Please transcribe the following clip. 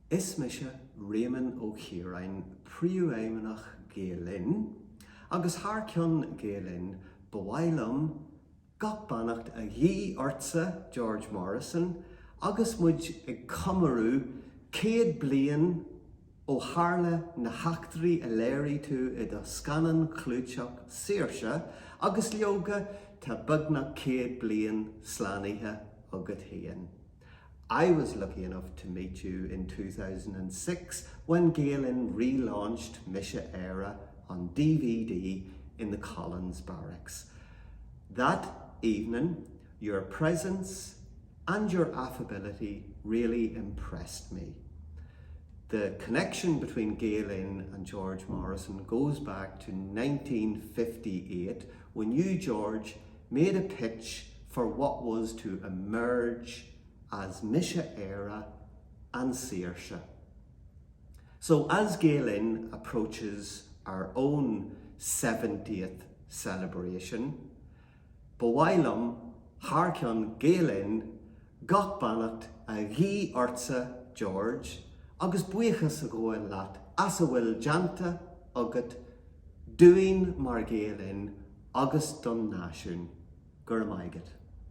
Is me se Réamonn ó Ciaráin príomh nach Gael, agus thar ceann Gael bhhailm gach bannacht a dhí orsa George Morrison, agus muid ag cumarú 100 bliain ó tharla na heachtarí a léirí tú I do scanan clúteach saoirse, agus leoga tá beagnach 100 bliain slánithe agad féin. I was lucky enough to meet you in 2006 when Gael relaunched Misha Era on DVD in the Collins Barracks. That evening, your presence and your affability really impressed me. The connection between Gael and George Morrison goes back to 1958 when you, George, made a pitch for what was to emerge as Misha Era and Saoirse. So as Gael approaches our own 70th celebration, bhhailm thar ceann Gael gach bannacht a dhí orsa George, agus buchas a ggóil leat as a bhfuil deanta agat dúin mar Gael agus don náisiún gur maigad.